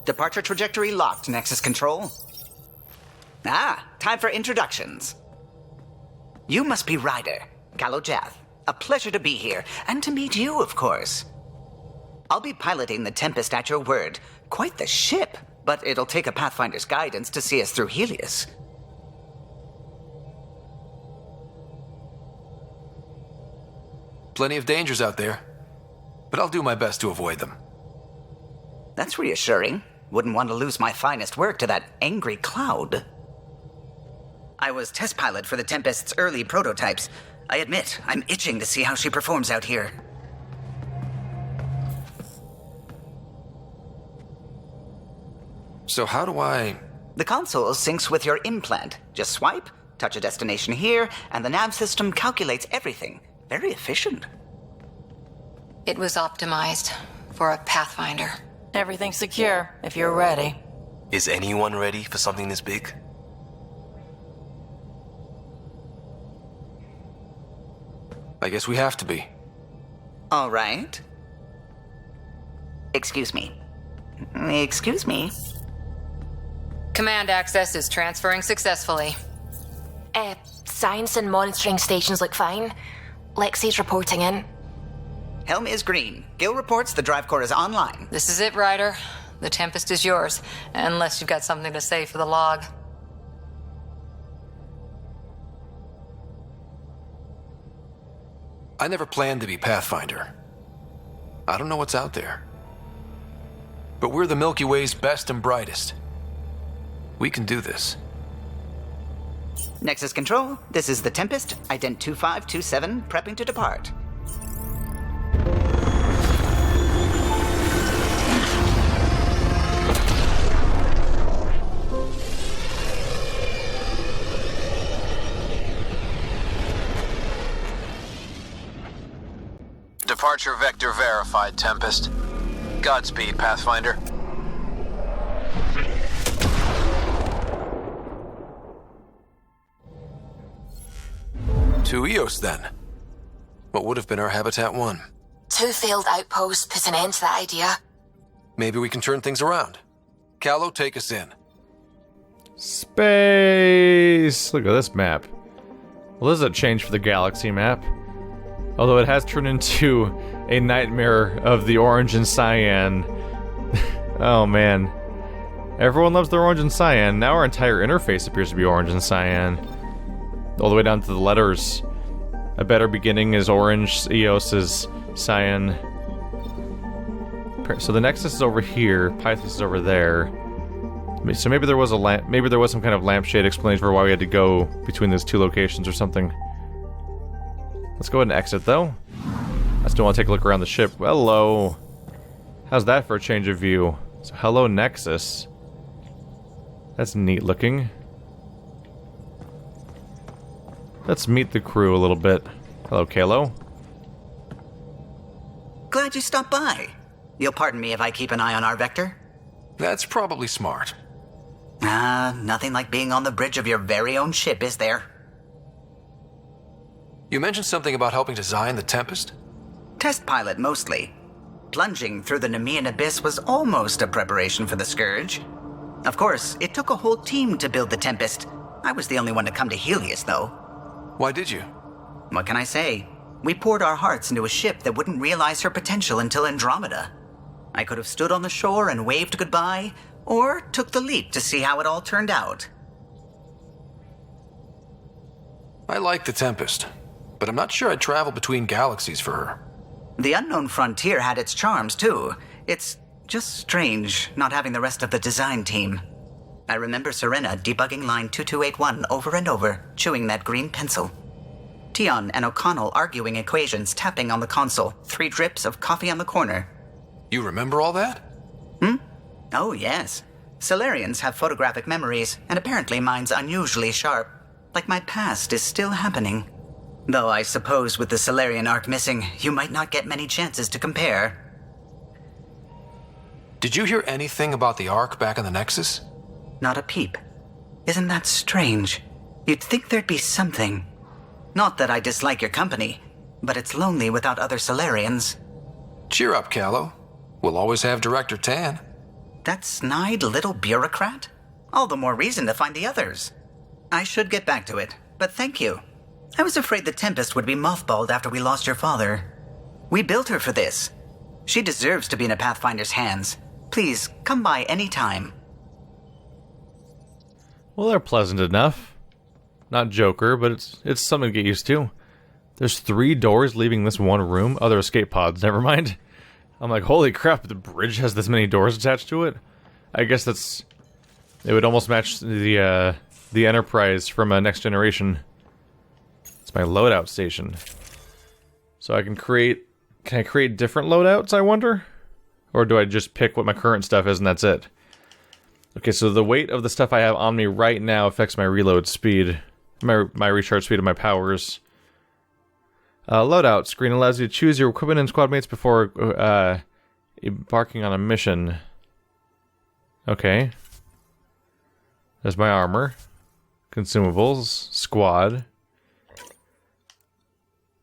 Departure trajectory locked, Nexus Control. Time for introductions. You must be Ryder, Kalojath. A pleasure to be here, and to meet you, of course. I'll be piloting the Tempest at your word. Quite the ship, but it'll take a Pathfinder's guidance to see us through Helios. Plenty of dangers out there, but I'll do my best to avoid them. That's reassuring. Wouldn't want to lose my finest work to that angry cloud. I was test pilot for the Tempest's early prototypes. I admit, I'm itching to see how she performs out here. So how do I... The console syncs with your implant. Just swipe, touch a destination here, and the nav system calculates everything. Very efficient. It was optimized for a Pathfinder. Everything's secure, if you're ready. Is anyone ready for something this big? I guess we have to be. All right. Excuse me. Excuse me. Command access is transferring successfully. Science and monitoring stations look fine. Lexi's reporting in. Helm is green. Gil reports the drive core is online. This is it, Ryder. The Tempest is yours, unless you've got something to say for the log. I never planned to be Pathfinder. I don't know what's out there. But we're the Milky Way's best and brightest. We can do this. Nexus Control, this is the Tempest, Ident 2527, prepping to depart. Departure vector verified, Tempest. Godspeed, Pathfinder. To Eos, then. What would have been our Habitat 1? 2 failed outposts put an end to that idea. Maybe we can turn things around. Calo, take us in. Space! Look at this map. Well, this is a change for the galaxy map. Although it has turned into a nightmare of the orange and cyan. Oh man. Everyone loves their orange and cyan. Now our entire interface appears to be orange and cyan. All the way down to the letters. A better beginning is orange, Eos is cyan. So the Nexus is over here, Pythos is over there. So maybe there was a maybe there was some kind of lampshade explanation for why we had to go between those two locations or something. Let's go ahead and exit though. I still want to take a look around the ship. Hello. How's that for a change of view? So hello Nexus. That's neat looking. Let's meet the crew a little bit. Hello, Kalo. Glad you stopped by. You'll pardon me if I keep an eye on our vector? That's probably smart. Nothing like being on the bridge of your very own ship, is there? You mentioned something about helping design the Tempest? Test pilot, mostly. Plunging through the Nemean abyss was almost a preparation for the Scourge. Of course, it took a whole team to build the Tempest. I was the only one to come to Helios, though. Why did you? What can I say? We poured our hearts into a ship that wouldn't realize her potential until Andromeda. I could have stood on the shore and waved goodbye, or took the leap to see how it all turned out. I like the Tempest, but I'm not sure I'd travel between galaxies for her. The unknown frontier had its charms, too. It's just strange not having the rest of the design team. I remember Serena debugging line 2281 over and over, chewing that green pencil. Tion and O'Connell arguing equations, tapping on the console, 3 drips of coffee on the corner. You remember all that? Oh, yes. Solarians have photographic memories, and apparently mine's unusually sharp. Like my past is still happening. Though I suppose with the Solarian arc missing, you might not get many chances to compare. Did you hear anything about the Ark back in the Nexus? Not a peep. Isn't that strange? You'd think there'd be something. Not that I dislike your company, but it's lonely without other Solarians. Cheer up, Callow. We'll always have Director Tan. That snide little bureaucrat? All the more reason to find the others. I should get back to it, but thank you. I was afraid the Tempest would be mothballed after we lost your father. We built her for this. She deserves to be in a Pathfinder's hands. Please, come by any time. Well, they're pleasant enough. Not Joker, but it's something to get used to. There's 3 doors leaving this one room. Other escape pods, never mind. I'm like, holy crap, the bridge has this many doors attached to it? I guess it would almost match the Enterprise from Next Generation. It's my loadout station. So can I create different loadouts, I wonder? Or do I just pick what my current stuff is and that's it? Okay, so the weight of the stuff I have on me right now affects my reload speed. My recharge speed of my powers. Loadout screen allows you to choose your equipment and squad mates before embarking on a mission. Okay. There's my armor. Consumables. Squad.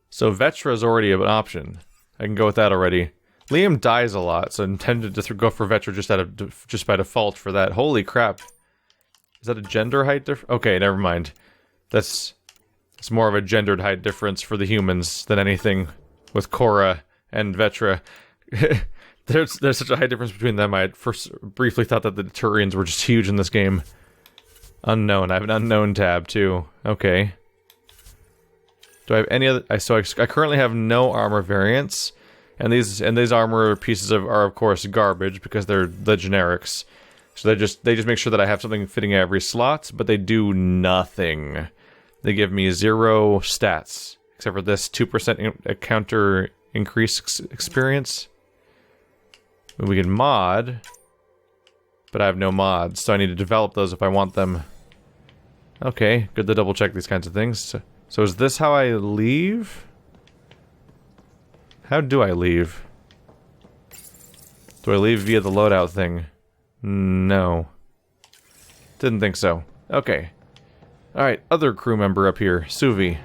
So Vetra is already an option. I can go with that already. Liam dies a lot, so I intended to go for Vetra just by default for that. Holy crap. Is that a gender height difference? Okay, never mind. It's more of a gendered height difference for the humans than anything with Korra and Vetra. There's such a high difference between them. I had first briefly thought that the Turians were just huge in this game. Unknown. I have an unknown tab too. Okay. Do I have any other? So I currently have no armor variants, and these armor pieces are of course garbage because they're the generics. So they just make sure that I have something fitting every slot, but they do nothing. They give me 0 stats, except for this 2% counter increase experience. We can mod, but I have no mods, so I need to develop those if I want them. Okay, good to double check these kinds of things. So is this how I leave? How do I leave? Do I leave via the loadout thing? No. Didn't think so. Okay. Alright, other crew member up here, Suvi.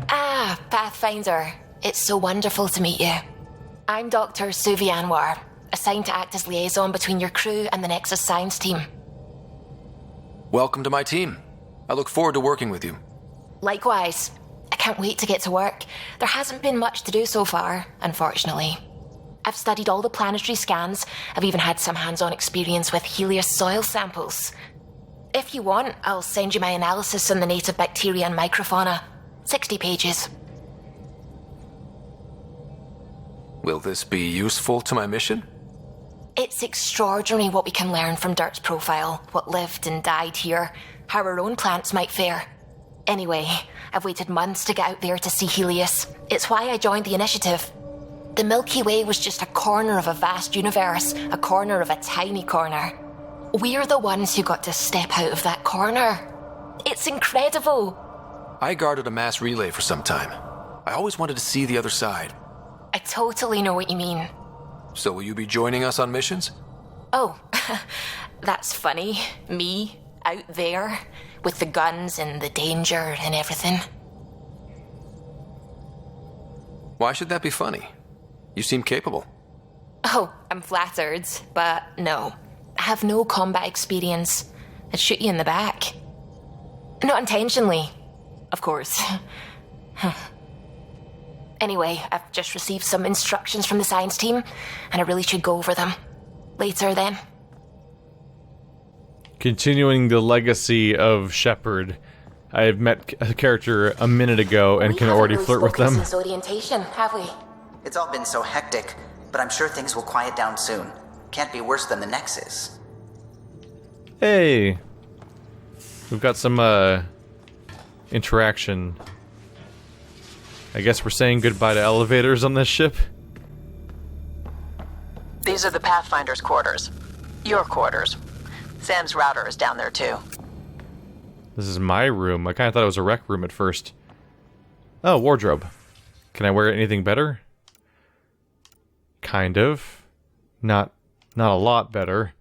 Ah, Pathfinder. It's so wonderful to meet you. I'm Dr. Suvi Anwar, assigned to act as liaison between your crew and the Nexus science team. Welcome to my team. I look forward to working with you. Likewise. I can't wait to get to work. There hasn't been much to do so far, unfortunately. I've studied all the planetary scans. I've even had some hands-on experience with Helios soil samples. If you want, I'll send you my analysis on the native bacteria and microfauna. 60 pages. Will this be useful to my mission? It's extraordinary what we can learn from Dirt's profile, what lived and died here, how our own plants might fare. Anyway, I've waited months to get out there to see Helios. It's why I joined the initiative. The Milky Way was just a corner of a vast universe, a corner of a tiny corner. We're the ones who got to step out of that corner. It's incredible. I guarded a mass relay for some time. I always wanted to see the other side. I totally know what you mean. So will you be joining us on missions? Oh, that's funny. Me, out there, with the guns and the danger and everything. Why should that be funny? You seem capable. Oh, I'm flattered, but no. I have no combat experience. I'd shoot you in the back. Not intentionally, of course. Anyway, I've just received some instructions from the science team, and I really should go over them. Later, then. Continuing the legacy of Shepard, I have met a character a minute ago and can already flirt with them. Since orientation, have we? It's all been so hectic, but I'm sure things will quiet down soon. Can't be worse than the Nexus. Hey! We've got some, interaction. I guess we're saying goodbye to elevators on this ship? These are the Pathfinder's quarters. Your quarters. Sam's router is down there, too. This is my room. I kind of thought it was a rec room at first. Oh, wardrobe. Can I wear anything better? Kind of. Not a lot better.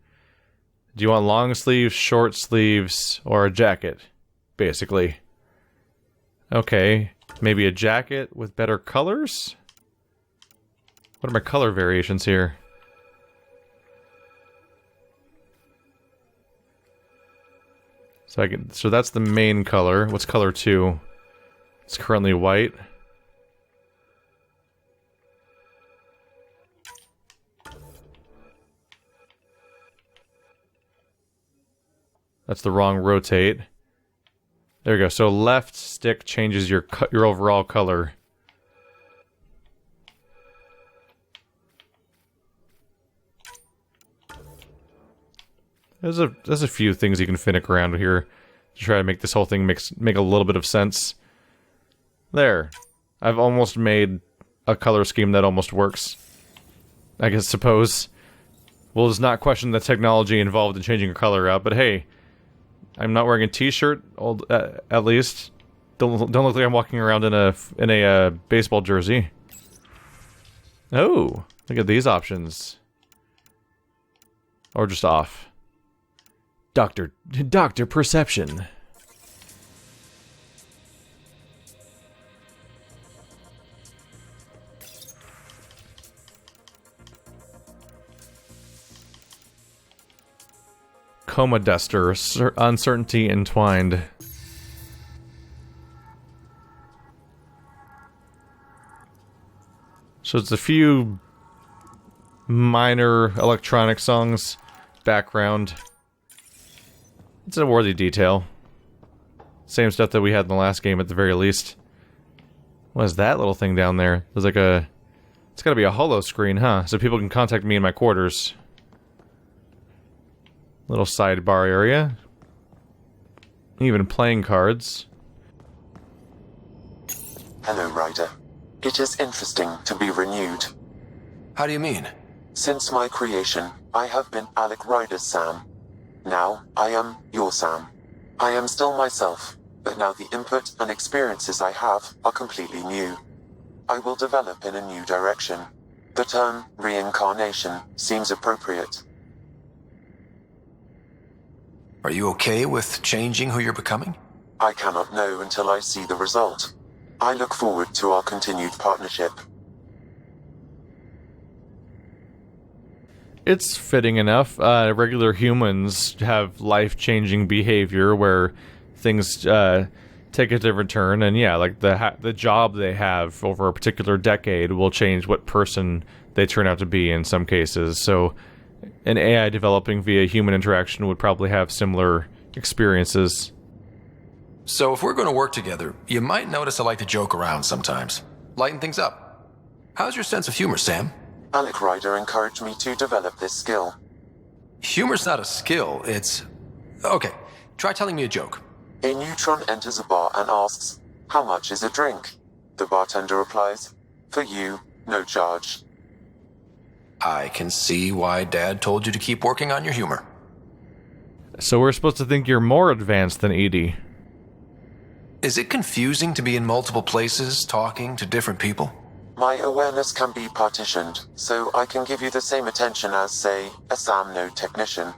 Do you want long sleeves, short sleeves, or a jacket? basically. Okay, maybe a jacket with better colors? What are my color variations here? So that's the main color. What's color 2? It's currently white. That's the wrong rotate. There you go. So left stick changes your overall color. There's a few things you can finick around here to try to make this whole thing make a little bit of sense. There. I've almost made a color scheme that almost works. I suppose. We'll just not question the technology involved in changing a color out, but hey, I'm not wearing a t-shirt, at least. Don't look like I'm walking around in a baseball jersey. Oh, look at these options. Or just off. Doctor Perception. Coma Duster, Uncertainty Entwined. So it's a few minor electronic songs, background. It's a worthy detail. Same stuff that we had in the last game at the very least. What is that little thing down there? There's like a... It's gotta be a holo screen, huh? So people can contact me in my quarters. Little sidebar area. Even playing cards. Hello, Ryder. It is interesting to be renewed. How do you mean? Since my creation, I have been Alec Ryder's Sam. Now, I am your Sam. I am still myself, but now the input and experiences I have are completely new. I will develop in a new direction. The term reincarnation seems appropriate. Are you okay with changing who you're becoming? I cannot know until I see the result. I look forward to our continued partnership. It's fitting enough. Regular humans have life-changing behavior where things take a different turn, and yeah, like the job they have over a particular decade will change what person they turn out to be in some cases. So an AI developing via human interaction would probably have similar experiences. So if we're going to work together, you might notice I like to joke around sometimes. Lighten things up. How's your sense of humor, Sam? Alec Ryder encouraged me to develop this skill. Humor's not a skill, it's... Okay, try telling me a joke. A neutron enters a bar and asks, "How much is a drink?" The bartender replies, "For you, no charge." I can see why Dad told you to keep working on your humor. So we're supposed to think you're more advanced than Edie. Is it confusing to be in multiple places, talking to different people? My awareness can be partitioned, so I can give you the same attention as, say, a SAM node technician.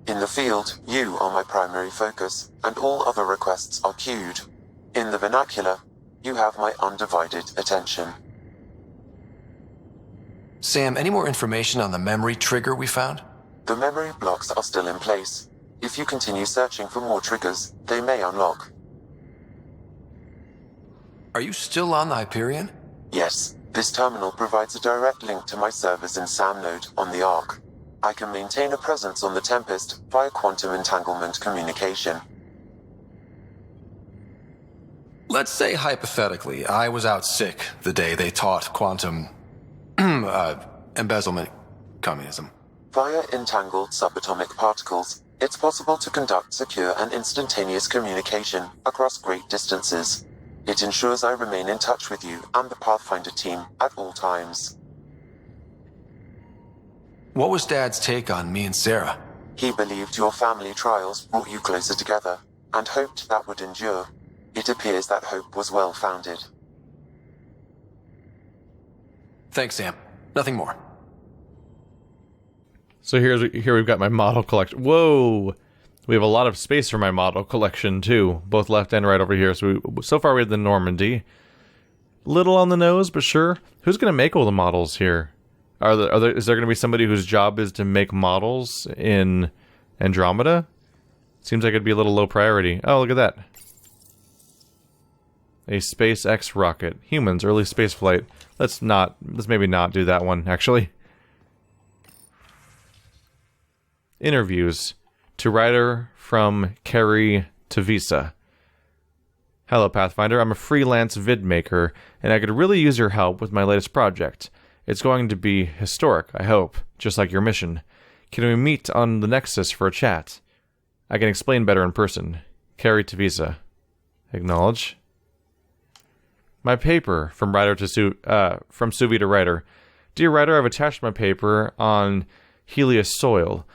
In the field, you are my primary focus, and all other requests are queued. In the vernacular, you have my undivided attention. Sam, any more information on the memory trigger we found? The memory blocks are still in place. If you continue searching for more triggers, they may unlock. Are you still on the Hyperion? Yes. This terminal provides a direct link to my servers in SAM node on the Ark. I can maintain a presence on the Tempest via quantum entanglement communication. Let's say, hypothetically, I was out sick the day they taught quantum... embezzlement communism. Via entangled subatomic particles, it's possible to conduct secure and instantaneous communication across great distances. It ensures I remain in touch with you and the Pathfinder team at all times. What was Dad's take on me and Sarah? He believed your family trials brought you closer together, and hoped that would endure. It appears that hope was well-founded. Thanks, Sam. Nothing more. So here we've got my model collection. Whoa! We have a lot of space for my model collection, too. Both left and right over here. So far we have the Normandy. Little on the nose, but sure. Who's going to make all the models here? Is there going to be somebody whose job is to make models in Andromeda? Seems like it'd be a little low priority. Oh, look at that. A SpaceX rocket. Humans, early space flight. Let's maybe not do that one, actually. Interviews. To writer from Kerry to Visa. Hello, Pathfinder. I'm a freelance vid maker, and I could really use your help with my latest project. It's going to be historic, I hope, just like your mission. Can we meet on the Nexus for a chat? I can explain better in person. Kerry to Visa. Acknowledge. My paper from writer to from Suvi to writer. Dear writer, I've attached my paper on Helios soil,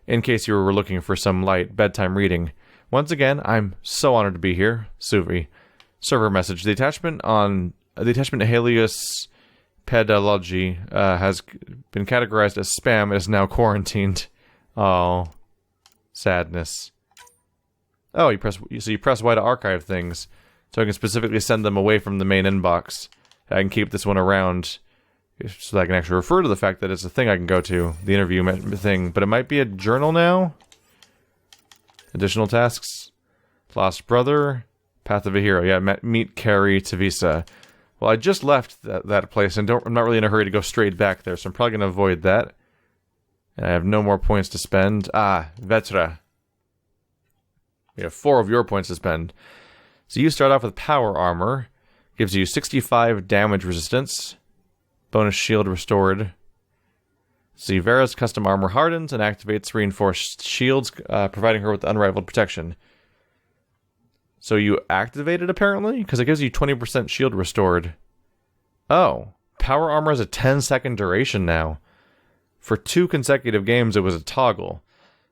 in case you were looking for some light bedtime reading. Once again, I'm so honored to be here. Suvi. Server message. The attachment to Helios pedology has been categorized as spam and is now quarantined. Oh, sadness. Oh, you press Y to archive things, so I can specifically send them away from the main inbox. I can keep this one around, so that I can actually refer to the fact that it's a thing I can go to, the interview thing. But it might be a journal now. Additional tasks. Lost brother. Path of a hero. Yeah, meet Kerry to Visa. Well, I just left that place, and I'm not really in a hurry to go straight back there, so I'm probably going to avoid that. And I have no more points to spend. Ah, Vetra. We have 4 of your points to spend. So you start off with power armor. Gives you 65 damage resistance. Bonus shield restored. See, Vera's custom armor hardens and activates reinforced shields, providing her with unrivaled protection. So you activate it, apparently? Because it gives you 20% shield restored. Oh. Power armor has a 10-second duration now. For 2 consecutive games, it was a toggle.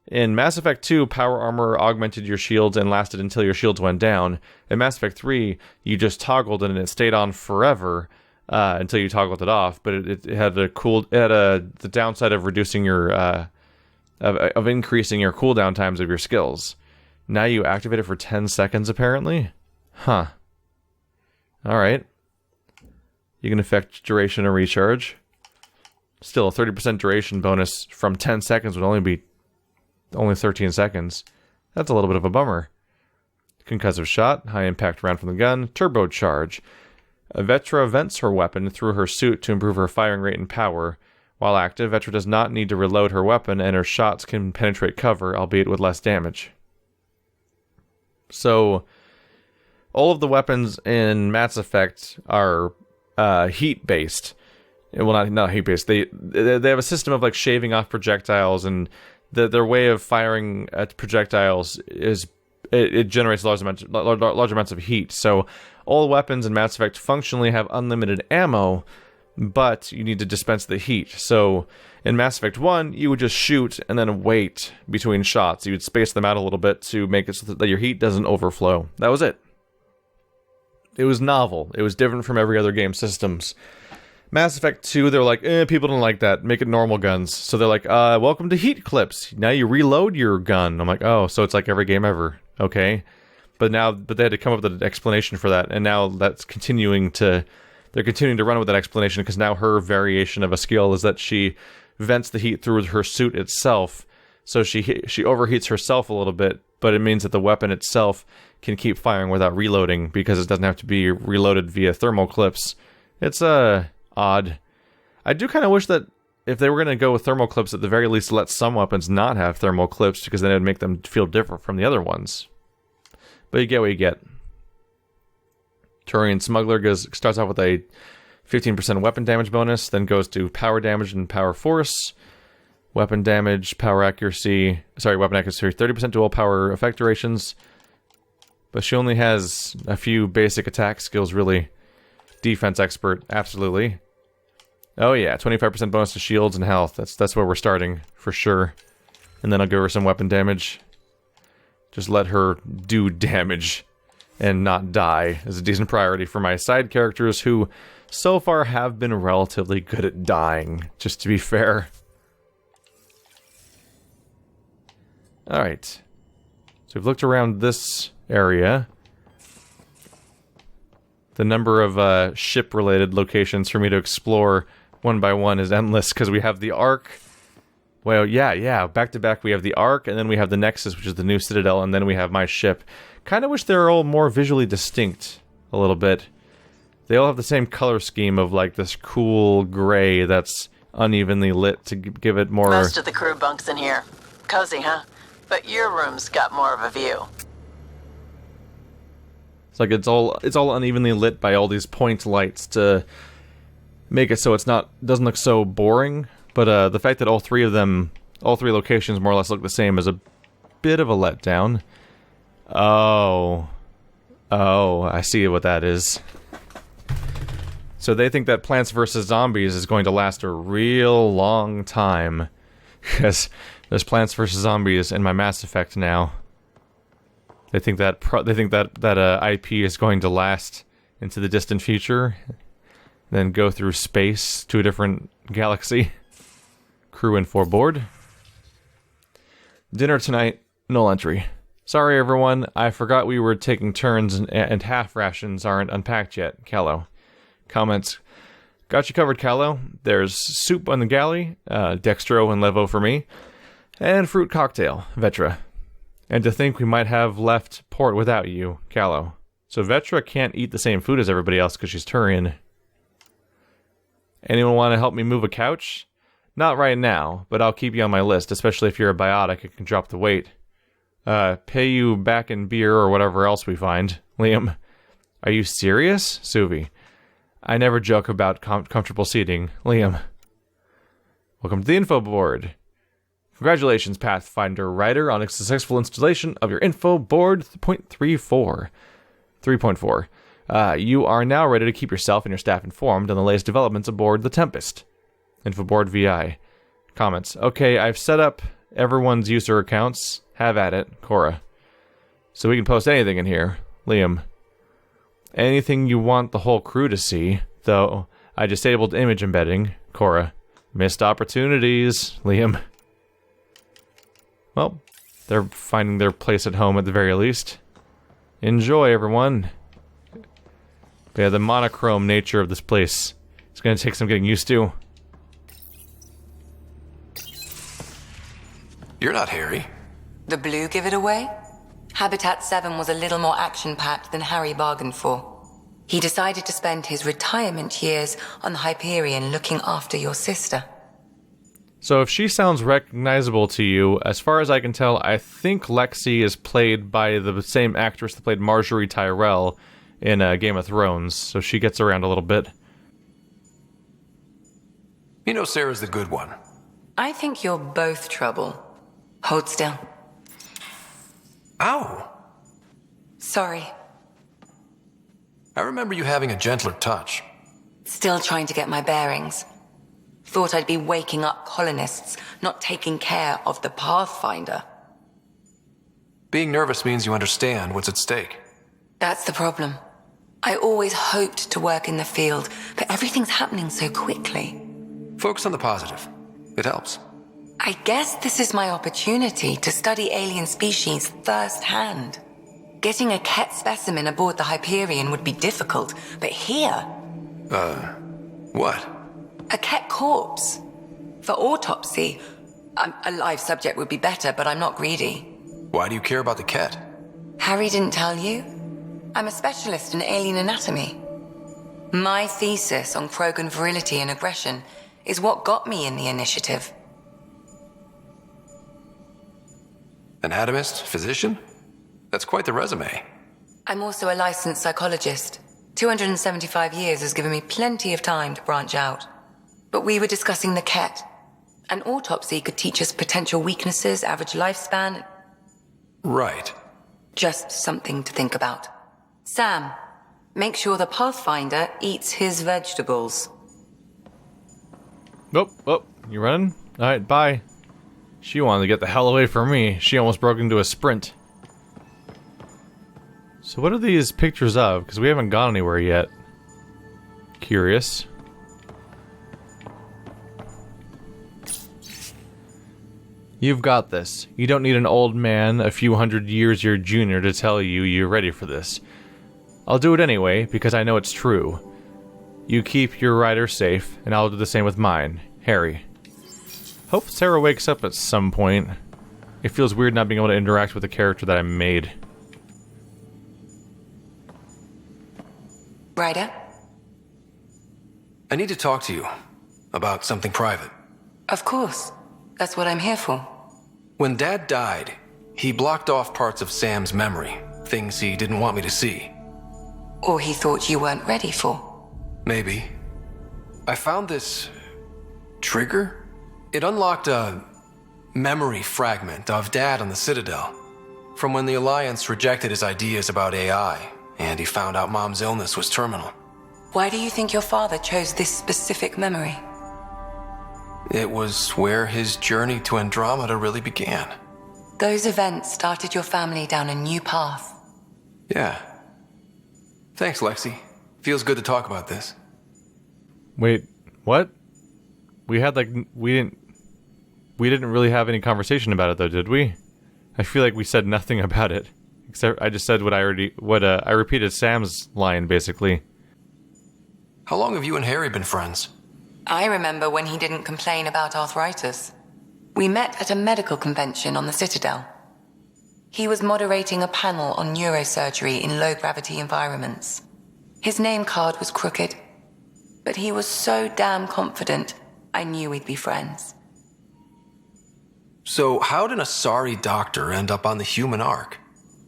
In Mass Effect 2, power armor augmented your shields and lasted until your shields went down. In Mass Effect 3, you just toggled it and it stayed on forever until you toggled it off. But it had the downside of reducing your of increasing your cooldown times of your skills. Now you activate it for 10 seconds, apparently? Huh. Alright. You can affect duration or recharge. Still, a 30% duration bonus from 10 seconds would only be 13 seconds. That's a little bit of a bummer. Concussive shot, high impact round from the gun, turbocharge. Vetra vents her weapon through her suit to improve her firing rate and power. While active, Vetra does not need to reload her weapon, and her shots can penetrate cover, albeit with less damage. So, all of the weapons in Mass Effect are heat-based. Well, not heat-based. They have a system of like shaving off projectiles, and their way of firing at projectiles is it generates large amounts of heat. So, all weapons in Mass Effect functionally have unlimited ammo, but you need to dispense the heat. So, in Mass Effect 1, you would just shoot and then wait between shots. You would space them out a little bit to make it so that your heat doesn't overflow. That was it. It was novel. It was different from every other game systems. Mass Effect 2, they're like, people don't like that. Make it normal guns. So they're like, welcome to heat clips. Now you reload your gun. I'm like, oh, so it's like every game ever. Okay. But they had to come up with an explanation for that. And now that's they're continuing to run with that explanation because now her variation of a skill is that she vents the heat through her suit itself. So she overheats herself a little bit, but it means that the weapon itself can keep firing without reloading because it doesn't have to be reloaded via thermal clips. It's odd. I do kind of wish that if they were going to go with thermal clips, at the very least let some weapons not have thermal clips, because then it would make them feel different from the other ones. But you get what you get. Turian Smuggler starts off with a 15% weapon damage bonus, then goes to power damage and power force. Weapon damage, weapon accuracy, 30% dual power effect durations. But she only has a few basic attack skills, really. Defense expert, absolutely. Oh yeah, 25% bonus to shields and health. That's where we're starting, for sure. And then I'll give her some weapon damage. Just let her do damage and not die is a decent priority for my side characters, who so far have been relatively good at dying, just to be fair. Alright. So we've looked around this area. The number of ship-related locations for me to explore one by one is endless, because we have the Ark. Well, yeah, back to back we have the Ark, and then we have the Nexus, which is the new Citadel, and then we have my ship. Kind of wish they were all more visually distinct a little bit. They all have the same color scheme of like this cool gray that's unevenly lit to give it more... Most of the crew bunks in here. Cozy, huh? But your room's got more of a view. It's like it's all unevenly lit by all these point lights to make it so doesn't look so boring. But the fact that all three locations more or less look the same is a bit of a letdown. Oh, I see what that is. So they think that Plants vs. Zombies is going to last a real long time, because there's Plants vs. Zombies in my Mass Effect now. They think that IP is going to last into the distant future, then go through space to a different galaxy. Crew info board. Dinner tonight, null entry. Sorry everyone, I forgot we were taking turns and half rations aren't unpacked yet. Callow. Comments. Got you covered, Callow. There's soup on the galley, Dextro and Levo for me, and fruit cocktail, Vetra. And to think we might have left port without you, Callow. So Vetra can't eat the same food as everybody else because she's Turian. Anyone want to help me move a couch? Not right now, but I'll keep you on my list, especially if you're a biotic and can drop the weight. Pay you back in beer or whatever else we find. Liam. Are you serious? Suvi. I never joke about comfortable seating. Liam. Welcome to the info board. Congratulations, Pathfinder writer, on a successful installation of your info board 3.4. You are now ready to keep yourself and your staff informed on the latest developments aboard the Tempest. Infoboard VI. Comments. Okay, I've set up everyone's user accounts. Have at it, Cora. So we can post anything in here. Liam. Anything you want the whole crew to see, though I disabled image embedding. Cora. Missed opportunities. Liam. Well, they're finding their place at home at the very least. Enjoy, everyone. Yeah, the monochrome nature of this place is going to take some getting used to. You're not Harry. The blue give it away? Habitat 7 was a little more action-packed than Harry bargained for. He decided to spend his retirement years on the Hyperion looking after your sister. So if she sounds recognizable to you, as far as I can tell, I think Lexi is played by the same actress that played Marjorie Tyrell in Game of Thrones, so she gets around a little bit. You know Sarah's the good one. I think you're both trouble. Hold still. Ow! Sorry. I remember you having a gentler touch. Still trying to get my bearings. Thought I'd be waking up colonists, not taking care of the Pathfinder. Being nervous means you understand what's at stake. That's the problem. I always hoped to work in the field, but everything's happening so quickly. Focus on the positive. It helps. I guess this is my opportunity to study alien species firsthand. Getting a Ket specimen aboard the Hyperion would be difficult, but here... What? A Ket corpse. For autopsy. A live subject would be better, but I'm not greedy. Why do you care about the Ket? Harry didn't tell you? I'm a specialist in alien anatomy. My thesis on Krogan virility and aggression is what got me in the initiative. Anatomist? Physician? That's quite the resume. I'm also a licensed psychologist. 275 years has given me plenty of time to branch out. But we were discussing the Ket. An autopsy could teach us potential weaknesses, average lifespan. Right. Just something to think about. Sam, make sure the Pathfinder eats his vegetables. Oh, you running? Alright, bye. She wanted to get the hell away from me. She almost broke into a sprint. So what are these pictures of? Because we haven't gone anywhere yet. Curious. You've got this. You don't need an old man a few hundred years your junior to tell you you're ready for this. I'll do it anyway, because I know it's true. You keep your rider safe, and I'll do the same with mine, Harry. Hope Sarah wakes up at some point. It feels weird not being able to interact with the character that I made. Ryder? I need to talk to you about something private. Of course. That's what I'm here for. When Dad died, he blocked off parts of Sam's memory, things he didn't want me to see. Or he thought you weren't ready for. Maybe. I found this trigger. It unlocked a memory fragment of Dad on the Citadel, from when the Alliance rejected his ideas about AI, and he found out Mom's illness was terminal. Why do you think your father chose this specific memory? It was where his journey to Andromeda really began. Those events started your family down a new path. Yeah. Thanks, Lexi. Feels good to talk about this. Wait, what? We didn't really have any conversation about it though, did we? I feel like we said nothing about it. Except I just said I repeated Sam's line basically. How long have you and Harry been friends? I remember when he didn't complain about arthritis. We met at a medical convention on the Citadel. He was moderating a panel on neurosurgery in low-gravity environments. His name card was crooked, but he was so damn confident, I knew we'd be friends. So how did a sorry doctor end up on the human ark?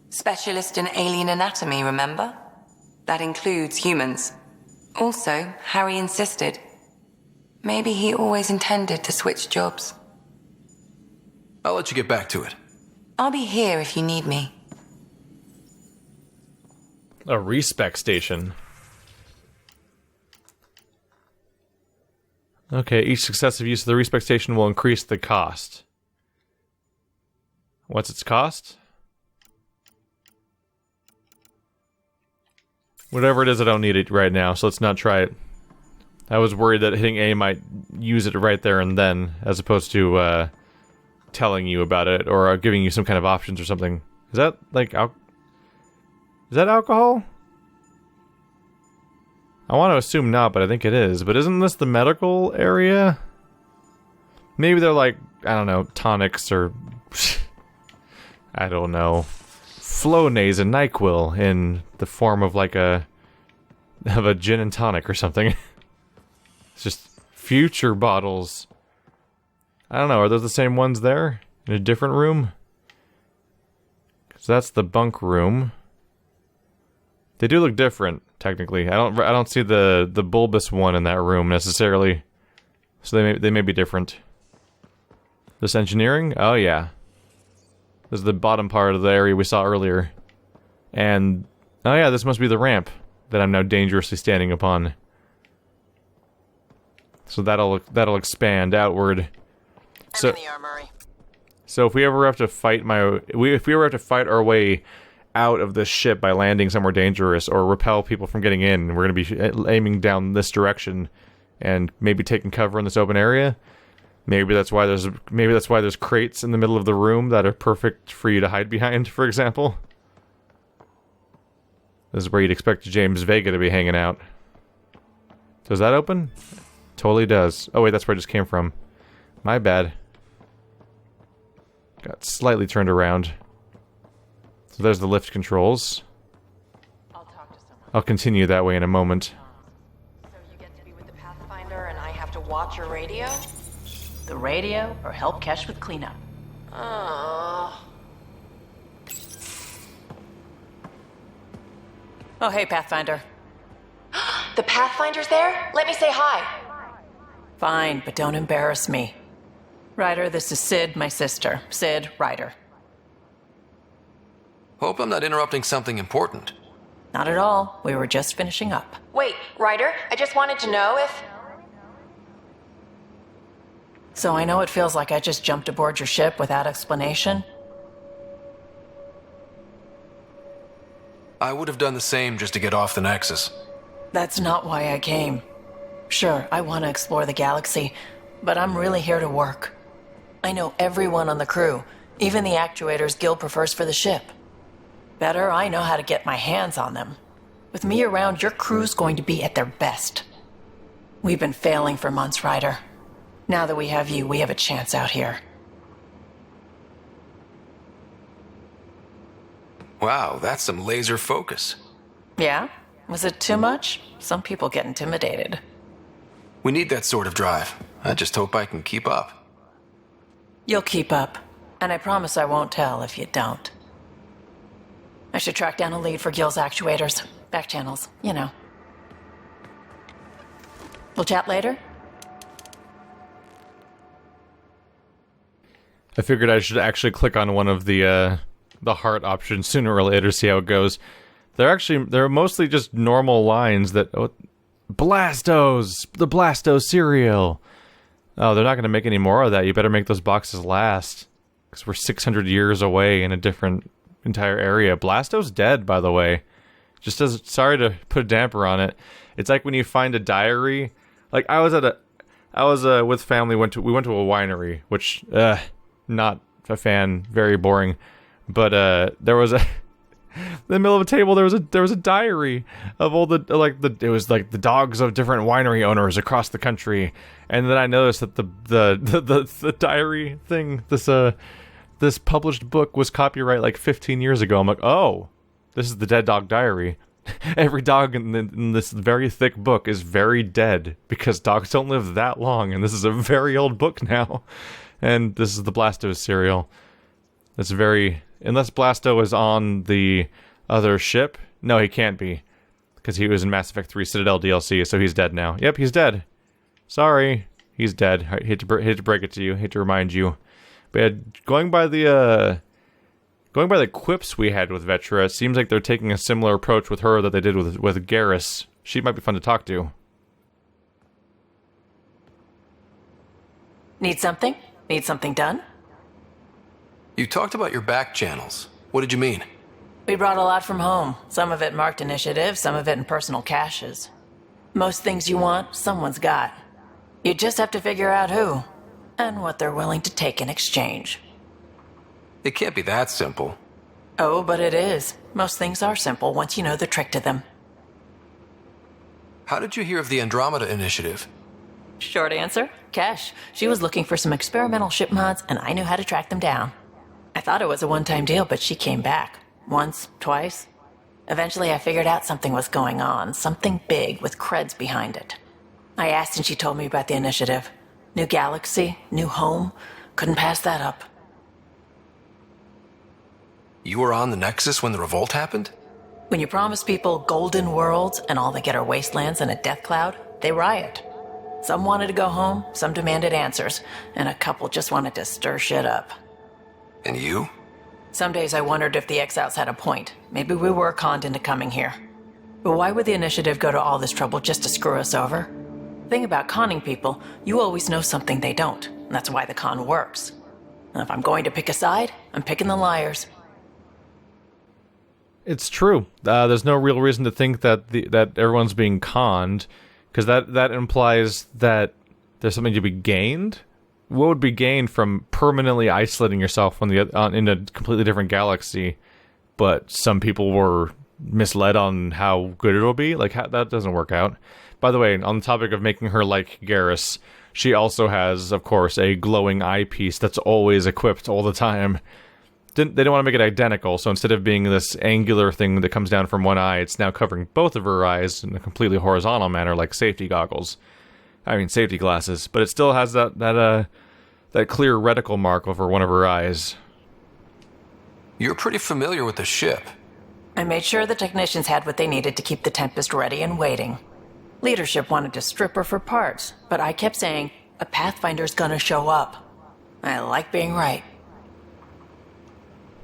Specialist in alien anatomy, remember? That includes humans. Also, Harry insisted. Maybe he always intended to switch jobs. I'll let you get back to it. I'll be here if you need me. A respec station. Okay, each successive use of the respec station will increase the cost. What's its cost? Whatever it is, I don't need it right now, so let's not try it. I was worried that hitting A might use it right there and then, as opposed to telling you about it, or giving you some kind of options or something. Is that, like, is that alcohol? I want to assume not, but I think it is. But isn't this the medical area? Maybe they're like, I don't know, tonics or... I don't know. Flonase and NyQuil in the form of like a gin and tonic or something. It's just future bottles. I don't know, are those the same ones there? In a different room? Because that's the bunk room. They do look different, technically. I don't see the bulbous one in that room necessarily. So they may be different. This engineering? Oh yeah. This is the bottom part of the area we saw earlier. And oh yeah, this must be the ramp that I'm now dangerously standing upon. So that'll expand outward. So, I'm in the armory. So if we ever have to fight if we ever have to fight our way out of this ship by landing somewhere dangerous or repel people from getting in, we're going to be aiming down this direction and maybe taking cover in this open area. Maybe that's why there's crates in the middle of the room that are perfect for you to hide behind, for example. This is where you'd expect James Vega to be hanging out. Does that open? Totally does. Oh wait, that's where I just came from. My bad. Got slightly turned around. So there's the lift controls. I'll continue that way in a moment. So you get to be with the Pathfinder and I have to watch your radio? The radio or help Kesh with cleanup? Oh, hey, Pathfinder. The Pathfinder's there? Let me say hi. Fine, but don't embarrass me. Ryder, this is Sid, my sister. Sid, Ryder. Hope I'm not interrupting something important. Not at all. We were just finishing up. Wait, Ryder, I just wanted to know if... So I know it feels like I just jumped aboard your ship without explanation. I would have done the same just to get off the Nexus. That's not why I came. Sure, I want to explore the galaxy, but I'm really here to work. I know everyone on the crew, even the actuators Gil prefers for the ship. Better, I know how to get my hands on them. With me around, your crew's going to be at their best. We've been failing for months, Ryder. Now that we have you, we have a chance out here. Wow, that's some laser focus. Yeah? Was it too much? Some people get intimidated. We need that sort of drive. I just hope I can keep up. You'll keep up, and I promise I won't tell if you don't. I should track down a lead for Gil's actuators. Back channels, you know. We'll chat later? I figured I should actually click on one of the heart options sooner or later, see how it goes. They're mostly just normal lines that... Oh, Blastos! The Blastos cereal! Oh, they're not going to make any more of that. You better make those boxes last. Because we're 600 years away in a different entire area. Blasto's dead, by the way. Just as... Sorry to put a damper on it. It's like when you find a diary... Like, I was with family, we went to a winery, which, not a fan, very boring. But, there was a... in the middle of a table, there was a diary of all it was like the dogs of different winery owners across the country. And then I noticed that the diary thing, this published book was copyright like 15 years ago. I'm like, oh, this is the Dead Dog Diary. Every dog in this very thick book is very dead because dogs don't live that long, and this is a very old book now. And this is the Blastos cereal. It's very... Unless Blasto is on the other ship. No, he can't be. Because he was in Mass Effect 3 Citadel DLC, so he's dead now. Yep, he's dead. Sorry. He's dead. I hate to break it to you. Hate to remind you. But yeah, going by the quips we had with Vetra, it seems like they're taking a similar approach with her that they did with Garrus. She might be fun to talk to. Need something? Need something done? You talked about your back channels. What did you mean? We brought a lot from home. Some of it marked initiative, some of it in personal caches. Most things you want, someone's got. You just have to figure out who, and what they're willing to take in exchange. It can't be that simple. Oh, but it is. Most things are simple once you know the trick to them. How did you hear of the Andromeda initiative? Short answer, Cash. She was looking for some experimental ship mods, and I knew how to track them down. I thought it was a one-time deal, but she came back. Once, twice. Eventually I figured out something was going on, something big with creds behind it. I asked and she told me about the initiative. New galaxy, new home. Couldn't pass that up. You were on the Nexus when the revolt happened? When you promise people golden worlds and all they get are wastelands and a death cloud, they riot. Some wanted to go home, some demanded answers, and a couple just wanted to stir shit up. And you? Some days I wondered if the exiles had a point. Maybe we were conned into coming here. But why would the initiative go to all this trouble just to screw us over? Thing about conning people, you always know something they don't. And that's why the con works. And if I'm going to pick a side, I'm picking the liars. It's true. There's no real reason to think that that everyone's being conned, because that implies that there's something to be gained. What would be gained from permanently isolating yourself in a completely different galaxy? But some people were misled on how good it'll be. Like, that doesn't work out. By the way, on the topic of making her like Garrus, she also has, of course, a glowing eyepiece that's always equipped all the time. They didn't want to make it identical, so instead of being this angular thing that comes down from one eye, it's now covering both of her eyes in a completely horizontal manner, like safety goggles. I mean, safety glasses. But it still has that clear reticle mark over one of her eyes. You're pretty familiar with the ship. I made sure the technicians had what they needed to keep the Tempest ready and waiting. Leadership wanted to strip her for parts, but I kept saying, a Pathfinder's gonna show up. I like being right.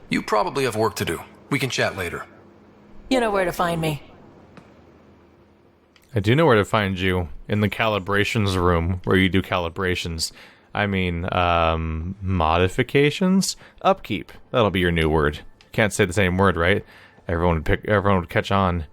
You probably have work to do. We can chat later. You know where to find me. I do know where to find you. In the calibrations room, where you do calibrations. I mean, modifications? Upkeep. That'll be your new word. Can't say the same word, right? Everyone would catch on.